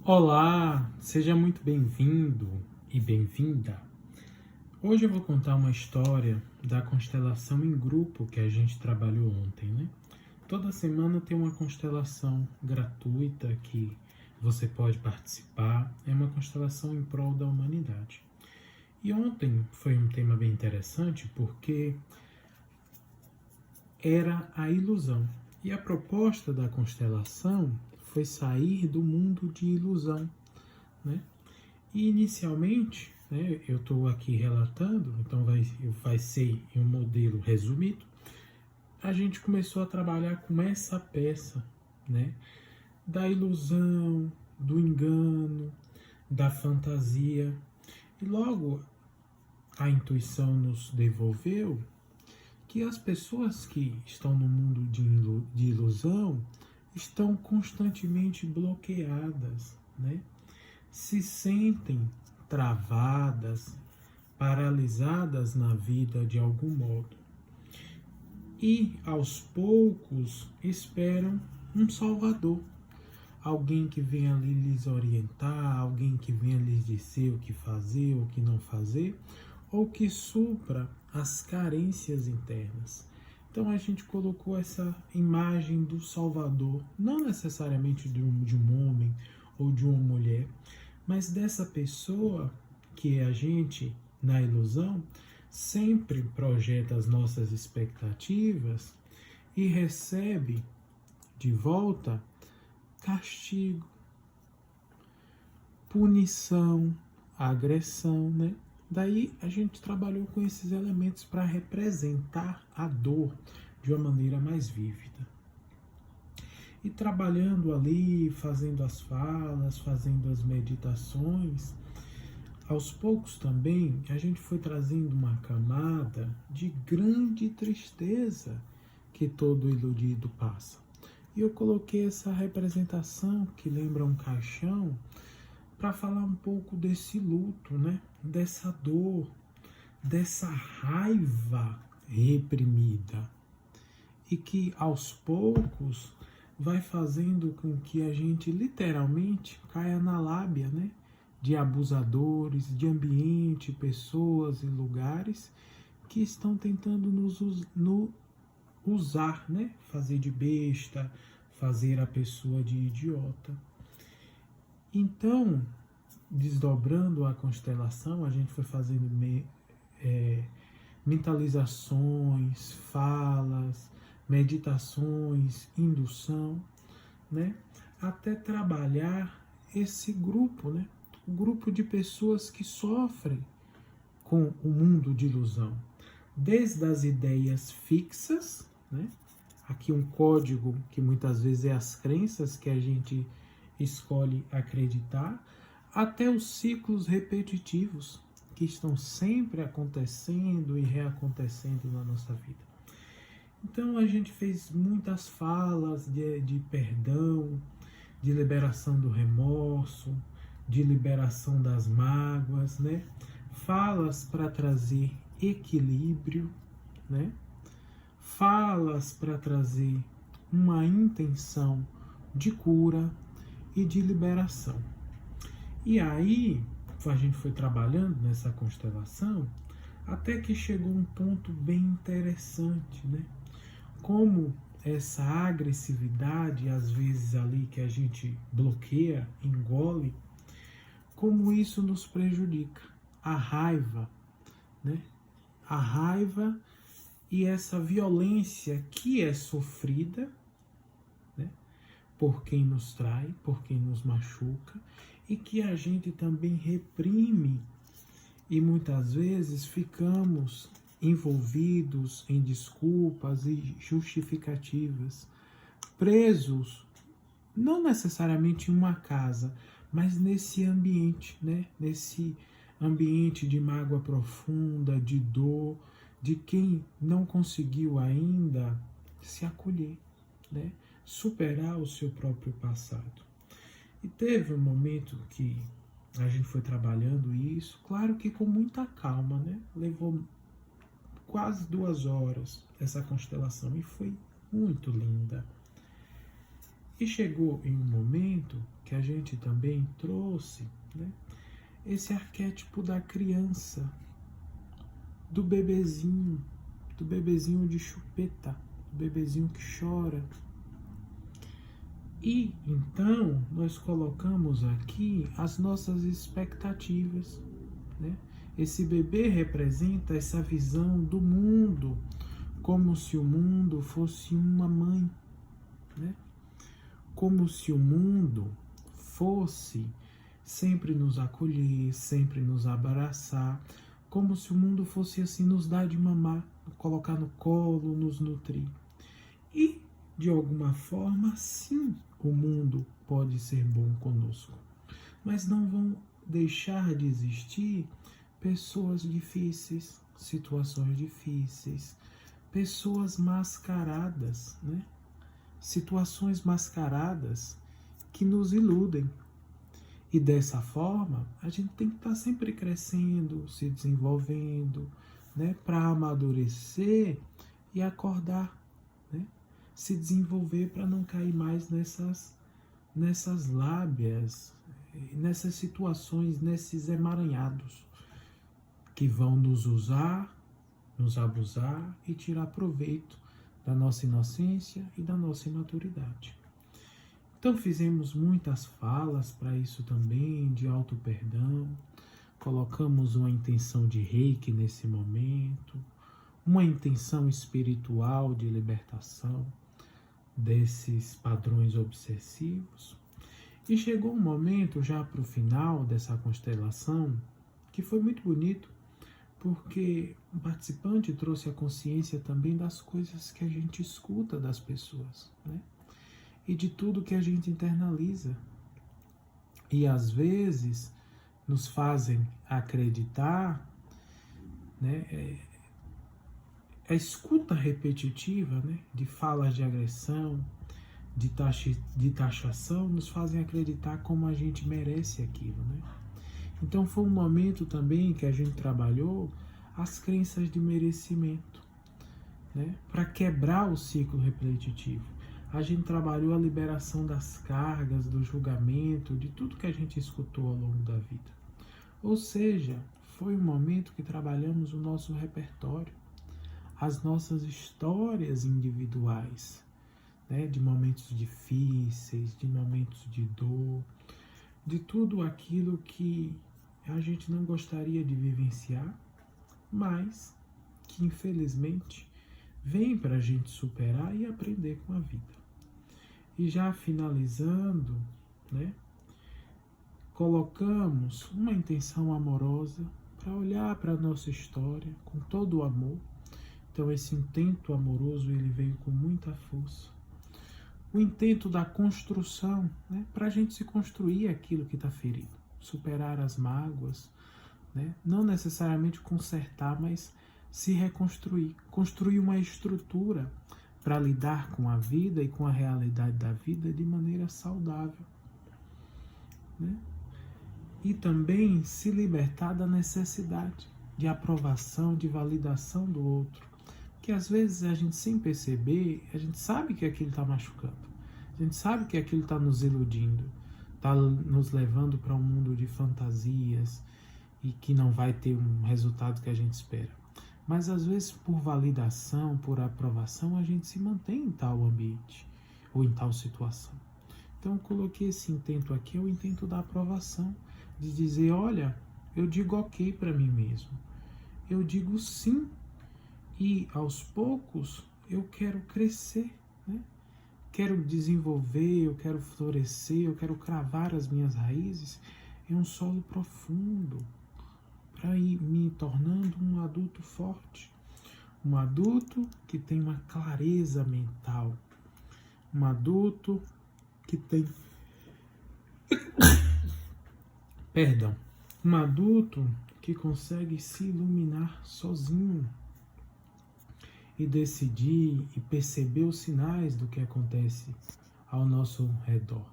Olá, seja muito bem-vindo e bem-vinda. Hoje eu vou contar uma história da constelação em grupo que a gente trabalhou ontem, né? Toda semana tem uma constelação gratuita que você pode participar. É uma constelação em prol da humanidade. E ontem foi um tema bem interessante porque era a ilusão. E a proposta da constelação foi sair do mundo de ilusão, né? E inicialmente, né, eu estou aqui relatando, então vai ser em um modelo resumido. A gente começou a trabalhar com essa peça, né, da ilusão, do engano, da fantasia. E logo a intuição nos devolveu que as pessoas que estão no mundo de ilusão estão constantemente bloqueadas, né? Se sentem travadas, paralisadas na vida de algum modo. E aos poucos esperam um salvador, alguém que venha lhes orientar, alguém que venha lhes dizer o que fazer, o que não fazer, ou que supra as carências internas. Então a gente colocou essa imagem do Salvador, não necessariamente de um homem ou de uma mulher, mas dessa pessoa que a gente, na ilusão, sempre projeta as nossas expectativas e recebe de volta castigo, punição, agressão, né? Daí a gente trabalhou com esses elementos para representar a dor de uma maneira mais vívida. E trabalhando ali, fazendo as falas, fazendo as meditações, aos poucos também a gente foi trazendo uma camada de grande tristeza que todo iludido passa. E eu coloquei essa representação que lembra um caixão para falar um pouco desse luto, né? Dessa dor, dessa raiva reprimida. E que aos poucos vai fazendo com que a gente literalmente caia na lábia, né? De abusadores, de ambiente, pessoas e lugares que estão tentando nos usar, né? Fazer de besta, fazer a pessoa de idiota. Então, desdobrando a constelação, a gente foi fazendo mentalizações, falas, meditações, indução, né? Até trabalhar esse grupo, né? O grupo de pessoas que sofrem com o mundo de ilusão. Desde as ideias fixas, né? Aqui um código que muitas vezes é as crenças que a gente escolhe acreditar, até os ciclos repetitivos que estão sempre acontecendo e reacontecendo na nossa vida. Então a gente fez muitas falas de perdão, de liberação do remorso, de liberação das mágoas, né? Falas para trazer equilíbrio, né? Falas para trazer uma intenção de cura e de liberação. E aí a gente foi trabalhando nessa constelação até que chegou um ponto bem interessante, né? Como essa agressividade, às vezes ali que a gente bloqueia, engole, como isso nos prejudica. A raiva, né? A raiva e essa violência que é sofrida, né? Por quem nos trai, por quem nos machuca, e que a gente também reprime e muitas vezes ficamos envolvidos em desculpas e justificativas, presos não necessariamente em uma casa, mas nesse ambiente, né? Nesse ambiente de mágoa profunda, de dor, de quem não conseguiu ainda se acolher, né? Superar o seu próprio passado. E teve um momento que a gente foi trabalhando isso, claro que com muita calma, né? Levou quase 2 horas essa constelação e foi muito linda. E chegou em um momento que a gente também trouxe, né, esse arquétipo da criança, do bebezinho de chupeta, do bebezinho que chora. E então nós colocamos aqui as nossas expectativas, né? Esse bebê representa essa visão do mundo, como se o mundo fosse uma mãe, né? Como se o mundo fosse sempre nos acolher, sempre nos abraçar, como se o mundo fosse assim nos dar de mamar, colocar no colo, nos nutrir. E, de alguma forma, sim, o mundo pode ser bom conosco. Mas não vão deixar de existir pessoas difíceis, situações difíceis, pessoas mascaradas, né? Situações mascaradas que nos iludem. E dessa forma, a gente tem que estar sempre crescendo, se desenvolvendo, né? Para amadurecer e acordar, né? Se desenvolver para não cair mais nessas lábias, nessas situações, nesses emaranhados que vão nos usar, nos abusar e tirar proveito da nossa inocência e da nossa imaturidade. Então fizemos muitas falas para isso também, de auto-perdão, colocamos uma intenção de reiki nesse momento, uma intenção espiritual de libertação desses padrões obsessivos. E chegou um momento, já para o final dessa constelação, que foi muito bonito, porque o participante trouxe a consciência também das coisas que a gente escuta das pessoas, né? E de tudo que a gente internaliza. E às vezes nos fazem acreditar, né? A escuta repetitiva, né, de falas de agressão, de taxação, nos fazem acreditar como a gente merece aquilo, né? Então foi um momento também que a gente trabalhou as crenças de merecimento, né, para quebrar o ciclo repetitivo. A gente trabalhou a liberação das cargas, do julgamento, de tudo que a gente escutou ao longo da vida. Ou seja, foi um momento que trabalhamos o nosso repertório, as nossas histórias individuais, né, de momentos difíceis, de momentos de dor, de tudo aquilo que a gente não gostaria de vivenciar, mas que infelizmente vem para a gente superar e aprender com a vida. E já finalizando, né, colocamos uma intenção amorosa para olhar para a nossa história com todo o amor. Então esse intento amoroso ele veio com muita força. O intento da construção, né, para a gente se construir aquilo que está ferido, superar as mágoas, né, não necessariamente consertar, mas se reconstruir, construir uma estrutura para lidar com a vida e com a realidade da vida de maneira saudável, né? E também se libertar da necessidade de aprovação, de validação do outro, que às vezes a gente sem perceber, a gente sabe que aquilo está machucando, a gente sabe que aquilo está nos iludindo, está nos levando para um mundo de fantasias e que não vai ter um resultado que a gente espera. Mas às vezes por validação, por aprovação, a gente se mantém em tal ambiente ou em tal situação. Então eu coloquei esse intento aqui, é o intento da aprovação, de dizer, olha, eu digo ok para mim mesmo, eu digo sim, e aos poucos eu quero crescer, né? Quero desenvolver, eu quero florescer, eu quero cravar as minhas raízes em um solo profundo, para ir me tornando um adulto forte, um adulto que tem uma clareza mental, um adulto que tem, um adulto que consegue se iluminar sozinho e decidir e perceber os sinais do que acontece ao nosso redor,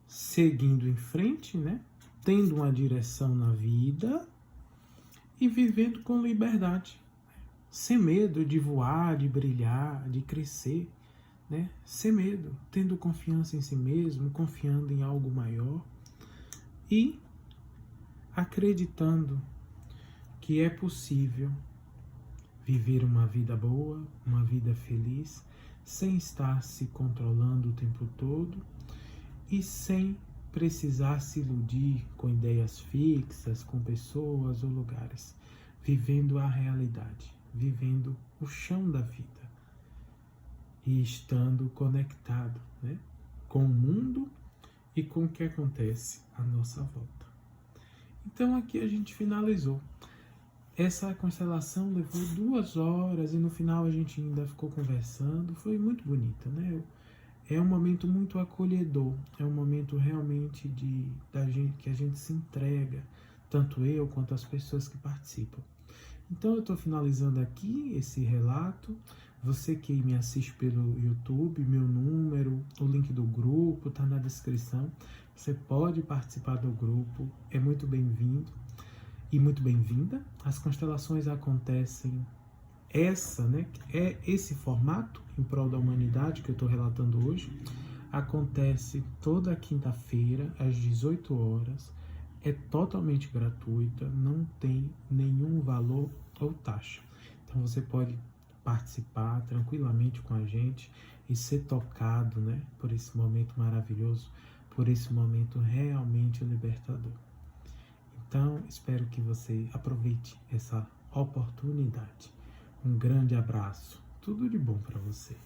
seguindo em frente, né? Tendo uma direção na vida e vivendo com liberdade, sem medo de voar, de brilhar, de crescer, né, sem medo, tendo confiança em si mesmo, confiando em algo maior e acreditando que é possível viver uma vida boa, uma vida feliz, sem estar se controlando o tempo todo e sem precisar se iludir com ideias fixas, com pessoas ou lugares, vivendo a realidade, vivendo o chão da vida e estando conectado, né, com o mundo e com o que acontece à nossa volta. Então aqui a gente finalizou. Essa constelação levou 2 horas e no final a gente ainda ficou conversando. Foi muito bonita, né? É um momento muito acolhedor. É um momento realmente que a gente se entrega, tanto eu quanto as pessoas que participam. Então eu estou finalizando aqui esse relato. Você que me assiste pelo YouTube, meu número, o link do grupo está na descrição. Você pode participar do grupo, é muito bem-vindo e muito bem-vinda. As constelações acontecem, né, é esse formato em prol da humanidade que eu estou relatando hoje, acontece toda quinta-feira às 18 horas, é totalmente gratuita, não tem nenhum valor ou taxa. Então você pode participar tranquilamente com a gente e ser tocado, né, por esse momento maravilhoso, por esse momento realmente libertador. Então, espero que você aproveite essa oportunidade. Um grande abraço. Tudo de bom para você.